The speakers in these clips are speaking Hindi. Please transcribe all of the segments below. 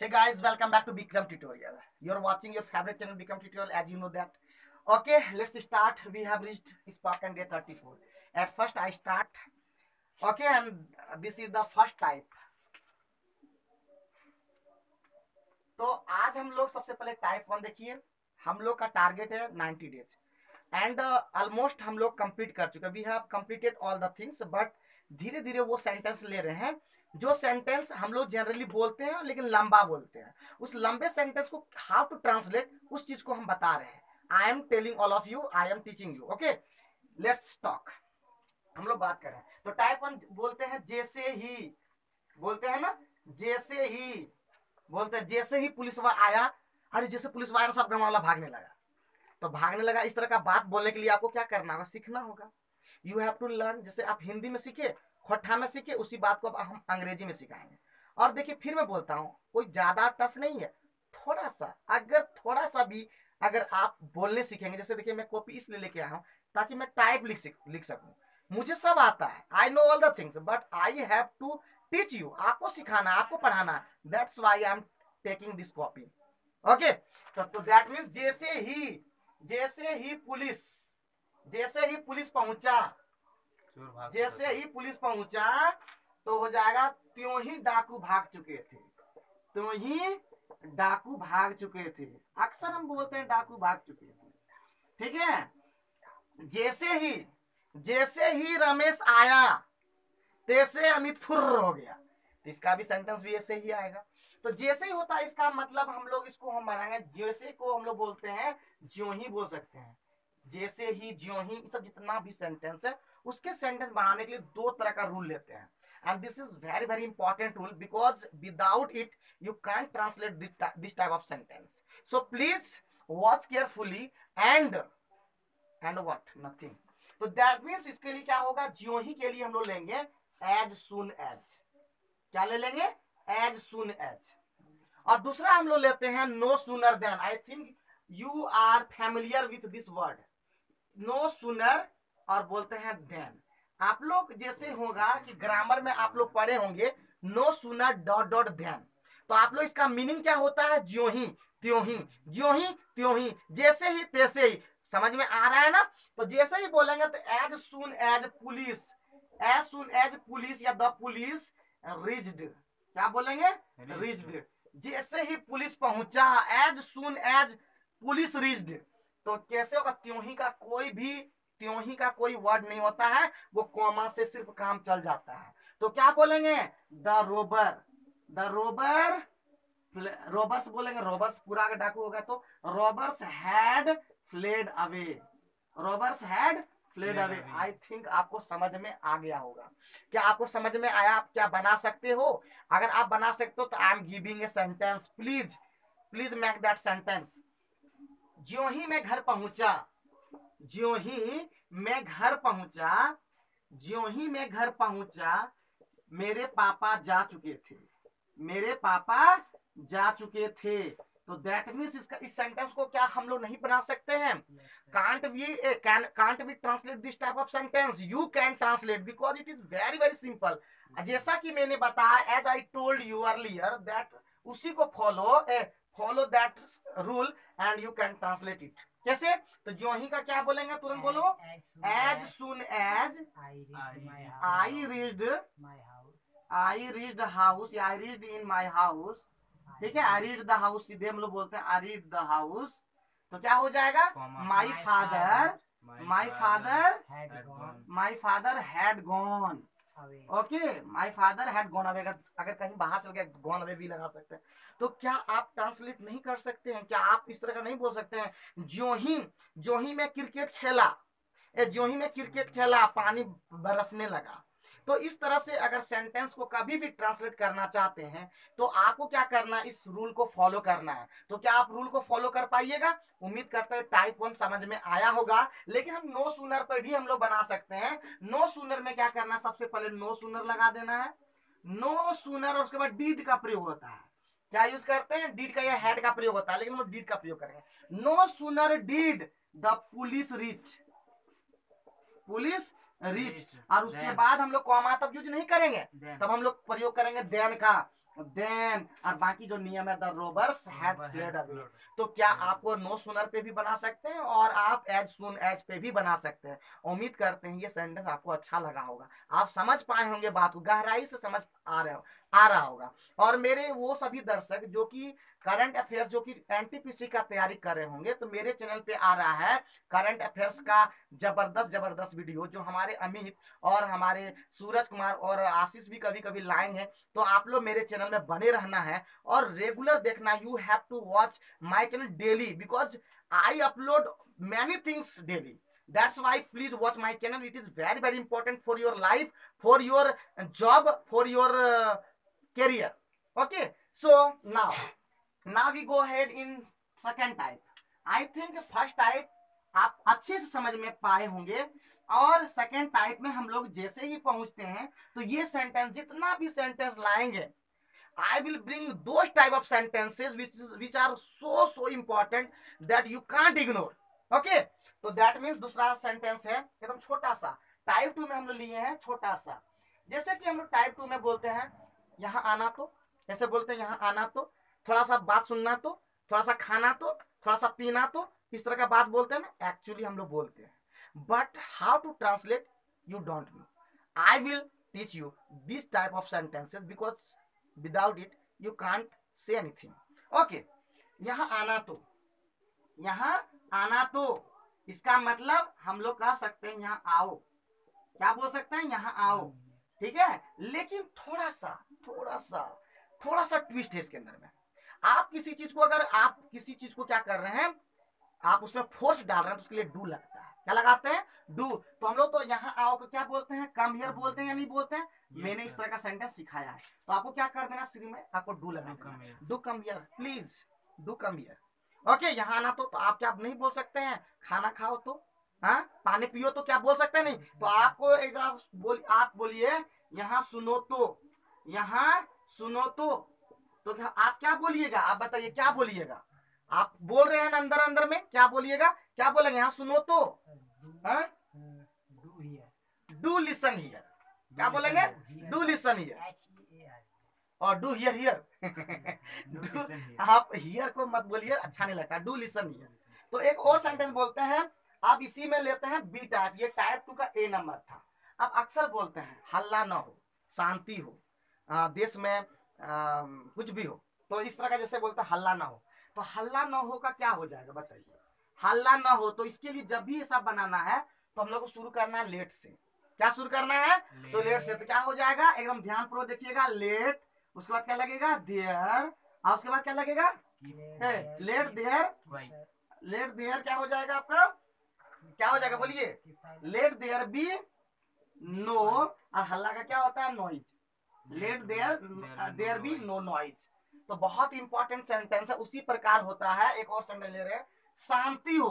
Hey guys, welcome back to Bikram Tutorial. You're watching your favorite channel Bikram Tutorial, as you know that. Okay, let's start. We have reached Spartan day 34. At first I start. Okay, and this is the first type. तो आज हम लोग सबसे पहले टाइप 1 देखिए. हम लोग का टारगेट है 90 डेज एंड ऑलमोस्ट हम लोग कंप्लीट कर चुके. We have completed all the things, but धीरे धीरे वो सेंटेंस ले रहे हैं जो सेंटेंस हम लोग जनरली बोलते हैं लेकिन लंबा बोलते हैं. उस लंबे सेंटेंस को हाउ टू ट्रांसलेट, उस चीज को हम बता रहे हैं. I am telling all of you, I am teaching you. Okay, let's talk. हम लोग बात करें तो टाइप 1 बोलते हैं जैसे ही, बोलते हैं ना, जैसे ही बोलते हैं. जैसे ही पुलिस वाला आया, अरे जैसे पुलिस वाला सब गाँव वाला भागने लगा, तो भागने लगा. इस तरह का बात बोलने के लिए आपको क्या करना होगा? सीखना होगा. You have to learn. जैसे आप हिंदी में सीखे, खोठा में सीखे, उसी बात को अब हम अंग्रेजी में सिखाएंगे. और देखिए फिर मैं बोलता हूँ, कोई ज्यादा टफ नहीं है. थोड़ा सा, अगर थोड़ा सा भी अगर आप बोलने सीखेंगे, जैसे देखिए मैं कॉपी इसलिए लेके आया हूँ ताकि मैं टाइप लिख सकूं. मुझे सब आता है, I know all the things, but I have to teach you. आपको सिखाना, आपको पढ़ाना. That's why I am taking this copy. Okay, तो दैट मीन्स जैसे ही पुलिस पहुंचा, जैसे ही पुलिस पहुंचा तो हो जाएगा त्यों ही डाकू भाग चुके थे. त्यों ही डाकू भाग चुके थे. अक्सर हम बोलते हैं डाकू भाग चुके थे. ठीक है. जैसे ही रमेश आया तैसे अमित फुर्र हो गया. इसका भी सेंटेंस भी ऐसे ही आएगा. तो जैसे ही होता है, इसका मतलब हम लोग इसको हम बनाएंगे. जैसे को हम लोग बोलते हैं ज्यों ही बोल सकते हैं. जैसे ही, ज्यों ही, सब जितना भी सेंटेंस है उसके सेंटेंस बनाने के लिए दो तरह का रूल लेते हैं. And this is very very important rule, because without it you can't translate this type of sentence. So please watch carefully and what? Nothing. तो that means इसके लिए क्या होगा? ज्यों ही के लिए हम लोग लेंगे as soon as. क्या ले लेंगे? as soon as. और दूसरा हम लोग लेते हैं no sooner than. I think you are familiar with this word. no sooner और बोलते हैं then. आप लोग जैसे होगा कि ग्रामर में आप लोग पढ़े होंगे no sooner dot dot then. तो आप लोग इसका मीनिंग क्या होता है? ज्यों ही त्यों ही, ज्यों ही त्यों ही, जैसे ही तैसे ही. समझ में आ रहा है ना? तो जैसे ही बोलेंगे तो एज सुन एज पुलिस या द पुलिस रीच्ड. क्या बोलेंगे? रीच्ड. जैसे ही पुलिस पहुंचा, as soon as police reached. तो कैसे होगा? त्यों ही का कोई वर्ड नहीं होता है, वो कॉमा से सिर्फ काम चल जाता है. तो क्या बोलेंगे? रोबर्स बोलेंगे. रोबर्स पूरा अगर डाकू होगा तो robbers had fled away. Robbers had fled away. I think आपको समझ में आ गया होगा. क्या आपको समझ में आया? आप क्या बना सकते हो? अगर आप बना सकते हो तो I am giving a sentence. Please make that sentence. ज्यों ही मैं घर पहुंचा, ज्यों ही मैं घर पहुंचा, ज्यों ही मैं घर पहुंचा, मेरे पापा जा चुके थे. मेरे पापा जा चुके थे. तो दैट मीन्स इस सेंटेंस को क्या हम लोग नहीं बना सकते हैं? Can't we translate this type of sentence? You can translate, because it is very very simple. जैसा कि मैंने बताया, as I told you earlier, that उसी को follow that rule and you can translate it. कैसे? तो ज्यों ही का क्या बोलेंगे? तुरंत बोलो. As soon as I reached house, I reached in my house. ठीक है, आई रीड द हाउस सीधे हम लोग बोलते हैं आई रीड द हाउस. तो क्या हो जाएगा? My father had gone. Okay, my father had gone away. अगर कहीं बाहर चल गया, गॉन अवे भी लगा सकते हैं. तो क्या आप ट्रांसलेट नहीं कर सकते हैं? क्या आप इस तरह का नहीं बोल सकते हैं? ज्यों ही मैं क्रिकेट खेला, पानी बरसने लगा. तो इस तरह से अगर सेंटेंस को कभी भी ट्रांसलेट करना चाहते हैं तो आपको क्या करना है? इस रूल को फॉलो करना है. तो क्या आप रूल को फॉलो कर पाइएगा? उम्मीद करते हैं टाइप 1 समझ में आया होगा. लेकिन हम नो सूनर पर भी हम लोग बना सकते हैं. नो सूनर में क्या करना? सबसे पहले नो सूनर लगा देना है. नो सूनर और उसके बाद डीड का प्रयोग होता है. क्या यूज करते हैं? डीड का या हेड का प्रयोग होता है, लेकिन हम डीड का प्रयोग करेंगे. No sooner did the police reach और उसके बाद हम लोग कॉमा तब यूज नहीं करेंगे, तब हम लोग प्रयोग करेंगे देन का. देन और बाकी जो नियम है, the robbers had fled away. तो क्या आपको नो सुनर पे भी बना सकते हैं और आप एज सुन एज पे भी बना सकते हैं। उम्मीद करते हैं ये सेंटेंस आपको अच्छा लगा होगा, आप समझ पाए होंगे, बात को गहराई से समझ आ रहा होगा। और मेरे वो सभी दर्शक जो कि करंट अफेयर्स, जो कि एनटीपीसी का तैयारी कर रहे होंगे, तो मेरे चैनल पे आ रहा है करंट अफेयर्स का जबरदस्त जबरदस्त वीडियो, जो हमारे अमित और हमारे सूरज कुमार और आशीष भी कभी कभी लाएंगे। तो आप लोग मेरे चैनल में बने रहना है और रेगुलर देखना। You have to watch my channel daily because I upload many things daily. That's why please watch my channel. It is very very important for your life, for your job, for your career. Okay, so now we go ahead in second type. I think first type आप अच्छे से समझ में पाए होंगे, और सेकेंड टाइप में हम लोग जैसे ही पहुंचते हैं तो ये सेंटेंस, जितना भी सेंटेंस लाएंगे, I will bring those type of sentences which are so important that you can't ignore. Okay, तो that means दूसरा सेंटेंस है एकदम छोटा सा। टाइप 2 में हम लोग लिए हैं छोटा सा। जैसे कि हम लोग टाइप 2 में बोलते हैं यहाँ आना तो, ऐसे बोलते हैं यहाँ आना तो, थोड़ा सा बात सुनना तो, थोड़ा सा खाना तो, थोड़ा सा पीना तो, इस तरह का बात बोलते हैं ना, एक्चुअली हम लोग बोलते हैं। But how to translate you don't know. I will teach you this type of sentences because without it you can't say anything. Okay, यहाँ आना तो, यहाँ आना तो इसका मतलब हम लोग कह सकते हैं यहाँ आओ। क्या बोल सकते हैं? यहाँ आओ। ठीक है, लेकिन थोड़ा सा ट्विस्ट है इसके अंदर में। आप किसी चीज को, अगर आप किसी चीज को क्या कर रहे हैं, आप उसमें फोर्स डाल रहे हैं, तो उसके लिए डू लगता है। क्या लगाते हैं? डू। तो हम लोग तो यहाँ आओ को क्या बोलते हैं? कम हियर बोलते हैं या नहीं बोलते हैं? मैंने इस तरह का सेंटेंस सिखाया है, तो आपको क्या कर देना, शुरू में आपको डू लगा देना। Do come here please, do come here. Okay, यहाँ आना तो आप क्या नहीं बोल सकते हैं? खाना खाओ तो, हाँ, पानी पियो तो क्या बोल सकते हैं? नहीं। तो आपको एक आप बोलिए यहाँ सुनो तो, यहाँ सुनो तो क्या आप क्या बोलिएगा? आप बताइए क्या बोलिएगा? आप बोल रहे हैं ना अंदर अंदर में, क्या बोलिएगा? क्या बोलेंगे? यहाँ सुनो तो, डू लिसन हियर। क्या बोलेंगे? डू लिसन हियर और डू हियर हियर। आप हियर को मत बोलिए, अच्छा नहीं लगता। Do listen here. तो एक और सेंटेंस बोलते हैं, आप इसी में लेते हैं बी टाइप। ये टाइप 2 का ए नंबर था। अब अक्सर बोलते हैं हल्ला ना हो, शांति हो, देश में कुछ भी हो, तो इस तरह का जैसे बोलते हैं हल्ला ना हो। तो हल्ला ना हो का क्या हो जाएगा बताइए? हल्ला ना हो, तो इसके लिए जब भी ऐसा बनाना है तो हम लोग को शुरू करना है लेट से। क्या शुरू करना है? तो लेट से। तो क्या हो जाएगा? एकदम ध्यान पूर्वक देखिएगा। लेट, उसके बाद क्या लगेगा? देयर, और उसके बाद क्या लगेगा? Late there. लेट देयर क्या हो जाएगा आपका? क्या हो जाएगा बोलिए? लेट देयर बी नो, और हल्ला का क्या होता है? Noise. Let there be no noise. तो बहुत इंपॉर्टेंट सेंटेंस है। उसी प्रकार होता है, एक और सेंटेंस ले रहे हैं, शांति हो।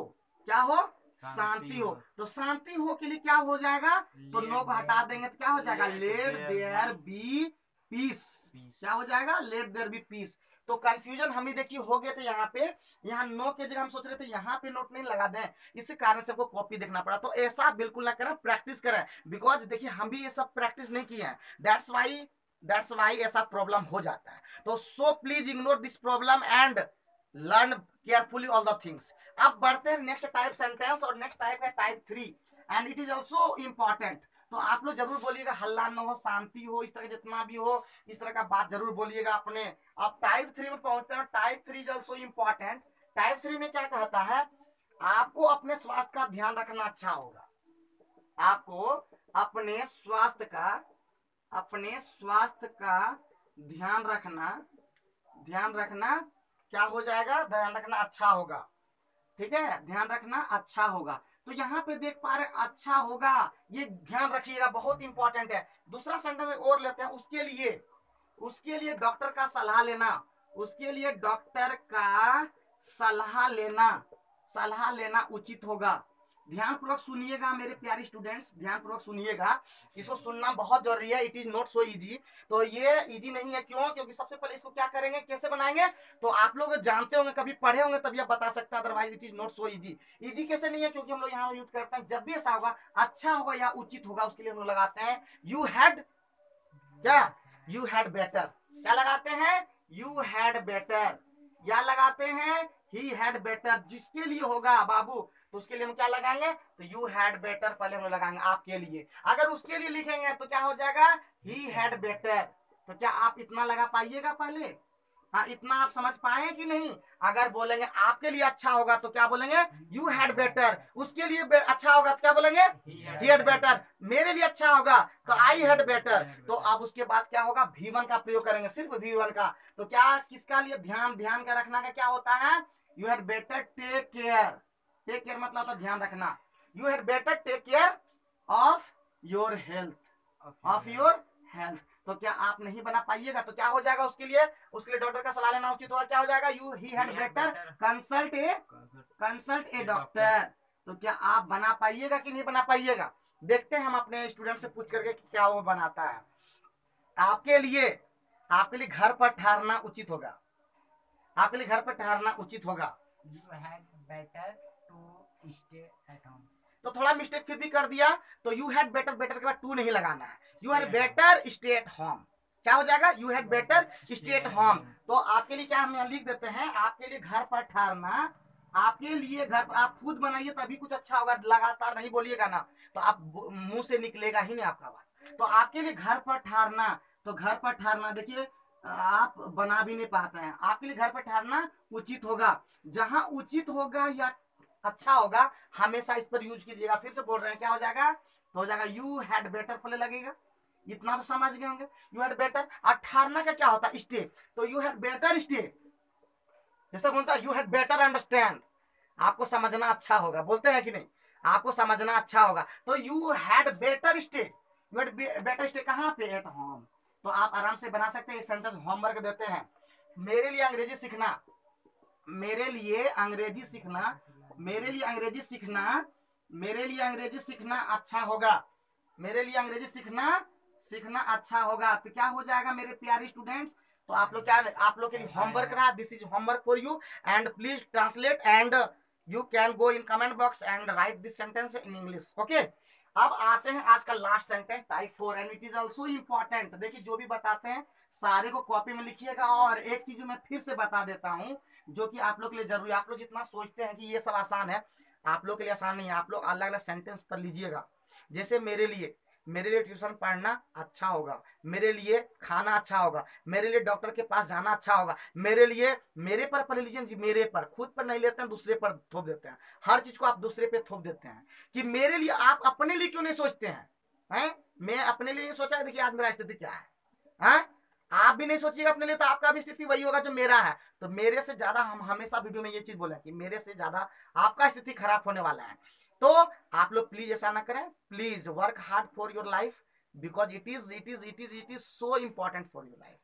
क्या हो? शांति हो। तो शांति हो के लिए क्या हो जाएगा? तो नो को हटा देंगे तो क्या हो जाएगा? Let there be peace. क्या हो जाएगा? Let there be peace. तो कंफ्यूजन हम ही देखिए हो गए थे यहाँ पे। यहाँ नो के जगह हम सोच रहे थे यहाँ पे नोट नहीं लगा दें, इसी कारण से हमको कॉपी देखना पड़ा। तो ऐसा बिल्कुल ना करें, प्रैक्टिस करें। बिकॉज देखिए हम भी ये सब प्रैक्टिस नहीं किए हैं, दैट्स वाई ऐसा प्रॉब्लम हो जाता है। तो so please ignore this problem and learn carefully all the things. अब बढ़ते हैं नेक्स्ट टाइप सेंटेंस, और नेक्स्ट टाइप है type 3 and it is also important. तो आप लोग जरूर बोलिएगा, हल्ला न हो, शांति हो, इस तरह जितना भी हो, इस तरह का बात जरूर बोलिएगा अपने। अब टाइप 3 में पहुंचते हैं। Type 3 is also important. Type 3 में क्या कहता है? आपको अपने स्वास्थ्य का ध्यान रखना अच्छा होगा। आपको अपने स्वास्थ्य का ध्यान रखना क्या हो जाएगा? ध्यान रखना अच्छा होगा। ठीक है, ध्यान रखना अच्छा होगा। तो यहाँ पे देख पा रहे अच्छा होगा, ये ध्यान रखिएगा, बहुत इंपॉर्टेंट है। दूसरा सेंटेंस और लेते हैं। उसके लिए डॉक्टर का सलाह लेना, उसके लिए डॉक्टर का सलाह लेना उचित होगा। ध्यानपूर्वक सुनिएगा मेरे प्यारे स्टूडेंट्स, ध्यानपूर्वक सुनिएगा। इसको सुनना बहुत जरूरी है। It is not so easy. तो ये इजी नहीं है, क्यों? क्योंकि सबसे पहले इसको क्या करेंगे, कैसे बनाएंगे? तो आप लोग जानते होंगे, कभी पढ़े होंगे, तभी आप बता सकते हैं, otherwise it is not so easy. Easy कैसे नहीं है? क्योंकि हम लोग यहाँ यूज करते हैं, जब भी ऐसा होगा अच्छा होगा या उचित होगा, उसके लिए हम लोग लगाते हैं यू हैड। क्या? यू हैड बेटर, क्या लगाते हैं, यू हैड बेटर, या लगाते हैं ही हैड बेटर, जिसके लिए होगा बाबू तो उसके लिए हम क्या लगाएंगे, तो यू हैड बेटर पहले हम लगाएंगे आपके लिए। अगर उसके लिए लिखेंगे तो क्या हो जाएगा, ही हैड बेटर। तो क्या आप इतना लगा पाइएगा पहले, हाँ इतना आप समझ पाए कि नहीं। अगर बोलेंगे आपके लिए अच्छा होगा तो क्या बोलेंगे, यू हैड बेटर, उसके लिए अच्छा होगा तो क्या बोलेंगे, ही हैड बेटर, मेरे लिए अच्छा होगा तो आई हैड बेटर। तो अब उसके बाद क्या होगा, V1 का प्रयोग करेंगे, सिर्फ V1 का। तो क्या किसका लिए ध्यान, ध्यान का रखना का क्या होता है, you had better take care, take care मतलब होता ध्यान रखना, you had better take care of your health, of your health. तो क्या आप नहीं बना पाइएगा तो क्या हो जाएगा, उसके लिए डॉक्टर का सलाह लेना उचित होगा, क्या हो जाएगा, you he had better consult a doctor. तो क्या आप बना पाइएगा कि नहीं बना पाइएगा, देखते हैं हम अपने स्टूडेंट से पूछ करके कि क्या वो बनाता है। आपके लिए घर पर ठहरना उचित होगा, आपके लिए घर पर ठहरना उचित होगा, You had better to stay at home. तो थोड़ा मिस्टेक फिर भी कर दिया, तो यू हैड बेटर, बेटर के बाद टू नहीं लगाना है, you had better stay at home, क्या हो जाएगा, you had better stay at home. तो आपके लिए क्या हम यहाँ लिख देते हैं, आपके लिए घर पर ठहरना, आपके लिए घर पर आप खुद बनाइए तभी कुछ अच्छा होगा, लगातार नहीं बोलिएगा ना तो आप मुंह से निकलेगा ही नहीं आपका बात। तो आपके लिए घर पर ठहरना, तो घर पर ठहरना देखिए आप बना भी नहीं पाते हैं, आपके लिए घर पर ठहरना उचित होगा, जहां उचित होगा या अच्छा होगा हमेशा इस पर यूज कीजिएगा। फिर से बोल रहे हैं क्या हो जाएगा, तो हो जाएगा यू हैड बेटर पहले लगेगा, इतना तो समझ गए होंगे, यू हैड बेटर। और ठहरना का क्या होता है, स्टे, तो यू हैड बेटर स्टे, जैसे बोलता है यू हैड बेटर अंडरस्टैंड, आपको समझना अच्छा होगा, बोलते हैं कि नहीं, आपको समझना अच्छा होगा, तो you had better stay, you had better stay कहाँ पे, एट होम। तो आप आराम से बना सकते हैं, सेंटेंस होमवर्क देते हैं, मेरे लिए अंग्रेजी सीखना, मेरे लिए अंग्रेजी सीखना, मेरे लिए अंग्रेजी सीखना, मेरे लिए अंग्रेजी सीखना अच्छा होगा, मेरे लिए अंग्रेजी सीखना अच्छा होगा। तो क्या हो जाएगा मेरे प्यारे स्टूडेंट्स, तो आप लोग क्या, आप लोग के लिए होमवर्क रहा, this is homework for you and please translate and you can go in comment box and right this sentence in English, okay. अब आते हैं आज का last sentence type 4 and it is also important. देखिए जो भी बताते हैं सारे को कॉपी में लिखिएगा, और एक चीज मैं फिर से बता देता हूँ जो कि आप लोग के लिए जरूरी है। आप लोग जितना सोचते हैं कि ये सब आसान है, आप लोग के लिए आसान नहीं है, आप लोग अलग अलग सेंटेंस पर लीजिएगा। जैसे मेरे लिए ट्यूशन पढ़ना अच्छा होगा, मेरे लिए खाना अच्छा होगा, मेरे लिए डॉक्टर के पास जाना अच्छा होगा, मेरे लिए, मेरे पर पढ़ लीजिए जी, मेरे पर, खुद पर नहीं लेते हैं दूसरे पर थोप देते हैं, हर चीज को आप दूसरे पे थोप देते हैं कि मेरे लिए, आप अपने लिए क्यों नहीं सोचते हैं? मैं अपने लिए सोचा, देखिए आज मेरा स्थिति क्या है, आप भी नहीं सोचिएगा अपने लिए तो आपका भी स्थिति वही होगा जो मेरा है। तो मेरे से ज्यादा हम हमेशा वीडियो में ये चीज बोले कि मेरे से ज्यादा आपका स्थिति खराब होने वाला है। तो आप लोग प्लीज ऐसा ना करें, please work hard for your life because it is so important for your life.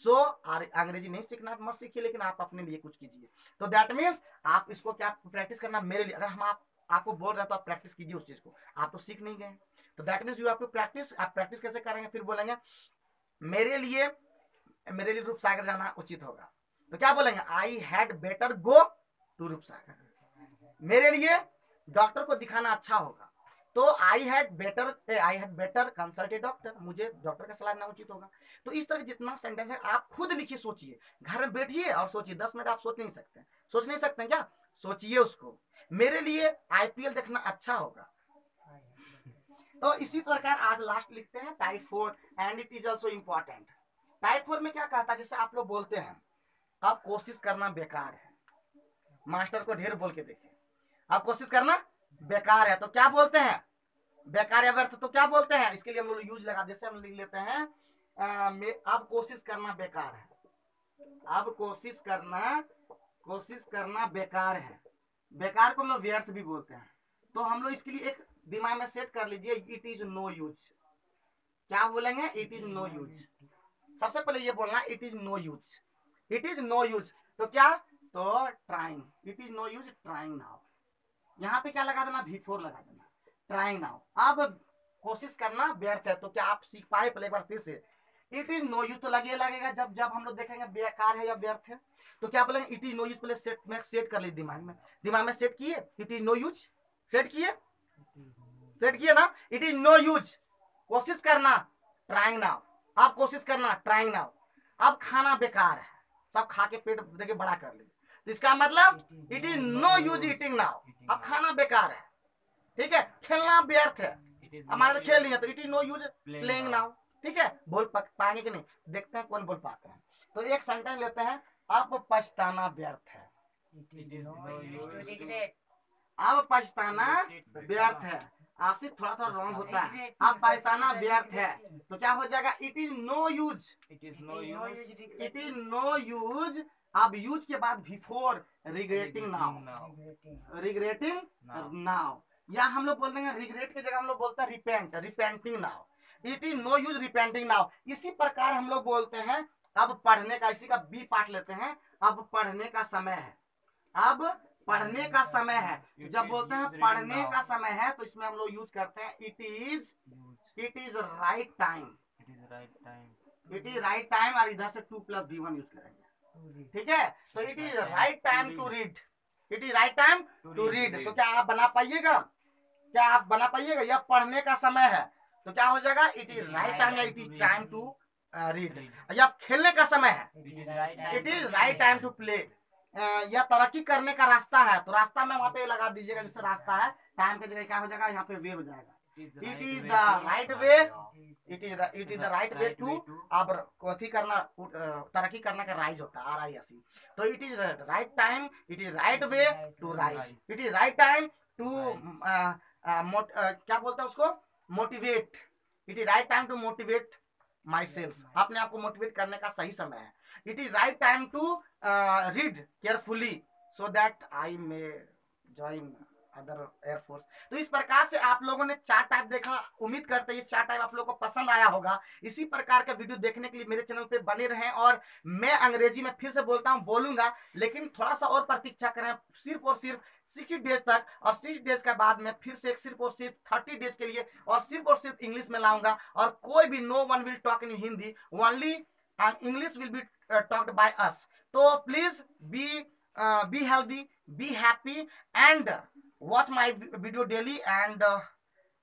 So अंग्रेजी नहीं सीखना मत सीखिए, लेकिन आप अपने लिए कुछ कीजिए। तो दैट मीन्स आप इसको क्या प्रैक्टिस करना मेरे लिए, अगर हम आपको बोल रहे हैं तो आप प्रैक्टिस कीजिए उस चीज को, आप तो सीख नहीं गए। तो that means you have to practise. आप प्रैक्टिस कैसे करेंगे, फिर बोलेंगे मेरे लिए रूपसागर जाना उचित होगा, तो क्या बोलेंगे, I had better go to Roopsagar. मेरे लिए डॉक्टर को दिखाना अच्छा होगा, तो I had better consult a doctor, मुझे डॉक्टर का सलाह लेना उचित होगा। तो इस तरह जितना सेंटेंस है आप खुद लिखिए, सोचिए, घर में बैठिए और सोचिए, 10 मिनट आप सोच नहीं सकते क्या, सोचिए उसको, मेरे लिए आईपीएल देखना अच्छा होगा। तो इसी प्रकार आज लास्ट लिखते हैं type 4 and it is also important. Type 4 में क्या कहता है, जैसे आप लोग बोलते हैं अब कोशिश करना बेकार है, मास्टर को ढेर बोल के देखिए, अब कोशिश करना बेकार है, तो क्या बोलते हैं, बेकार या व्यर्थ, तो क्या बोलते हैं, इसके लिए हम लोग यूज लगा, जैसे हम लिख लेते हैं अब कोशिश करना बेकार है, अब कोशिश करना बेकार है, बेकार को हम लोग व्यर्थ भी बोलते हैं। तो हम लोग इसके लिए एक दिमाग में सेट कर लीजिए, इट इज नो यूज, क्या बोलेंगे, इट इज नो यूज। सबसे पहले ये बोलना it is no use, it is no use, तो क्या, तो trying, it is no use trying now, यहाँ पे क्या लगा देना, V4 लगा देना, ट्राइंग नाउ। अब कोशिश करना व्यर्थ है, तो क्या आप सीख पाए, पहले एक बार फिर से, इट इज नो यूज तो लगेगा जब हम लोग देखेंगे बेकार है या व्यर्थ है, तो क्या बोलेंगे, इट इज नो यूज, पहले सेट कर लीजिए दिमाग में सेट किए, it is no use, set किए ना, इट इज नो यूज कोशिश करना, ट्राइंग नाउ, आप कोशिश करना, ट्राइंग नाउ। अब खाना बेकार है, सब खा के पेट देखिए बड़ा कर ली, तो इसका मतलब it is no use eating now, अब खाना बेकार है, ठीक है। खेलना व्यर्थ है, हमारे तो खेल नहीं है, तो it is no use playing now, ठीक है। बोल पाएंगे कि नहीं, देखते हैं कौन बोल पाते हैं। तो एक सेंटेंस लेते हैं, अब पछताना व्यर्थ है। It is no use to regret. अब पछताना व्यर्थ है। आशिष थोड़ा थोड़ा रॉन्ग होता है, अब पछताना व्यर्थ है, तो क्या हो जाएगा, it is no use, It is no use. It is no use. अब यूज के बाद before regretting now, regretting now, या हम लोग बोल देंगे रिग्रेट की जगह हम लोग बोलते हैं repent, repenting now, it is no use repenting now. इसी प्रकार हम लोग बोलते हैं अब पढ़ने का, इसी का बी पार्ट लेते हैं, अब पढ़ने का समय है, अब पढ़ने का समय है। तो जब बोलते हैं पढ़ने का समय है, तो इसमें हम लोग यूज करते हैं it is right time, It is right time. It is right time, और इधर से 2+B1 यूज करेंगे, ठीक है। तो it is right time to read, it is right time to read. तो क्या आप बना पाइएगा, क्या आप बना पाइएगा, यह पढ़ने का समय है, तो क्या हो जाएगा, इट इज राइट टाइम, या it is time to read. या खेलने का समय है, it is right time to play. या तरक्की करने का रास्ता है, तो रास्ता में वहां पे लगा दीजिएगा, जैसे रास्ता है, टाइम की जगह क्या हो जाएगा, यहाँ पे वे हो जाएगा, it is the right way, it is the right way to. अब कथी करना, तरक्की करने का राइज होता है, RISE। तो it is right time, it is right way to rise, it is right time to क्या बोलते हैं उसको, motivate, it is right time to motivate myself, अपने आप को मोटिवेट करने का सही समय है। It is right time to read carefully so that I may join other air force. तो इस प्रकार से आप लोगों ने 4 टाइप देखा, उम्मीद करते हैं ये 4 टाइप आप लोगों को पसंद आया होगा। इसी प्रकार का वीडियो देखने के लिए मेरे चैनल पे बने रहें, और मैं अंग्रेजी में फिर से बोलता हूँ, बोलूंगा, लेकिन थोड़ा सा और प्रतीक्षा करें, सिर्फ और सिर्फ 60 डेज तक, और 60 डेज के बाद में फिर से सिर्फ और सिर्फ 30 डेज के लिए और सिर्फ इंग्लिश में लाऊंगा। और कोई भी, no one will talk in Hindi, only English will be talked by us. तो please be healthy, be happy, and watch my video daily, and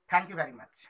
thank you very much.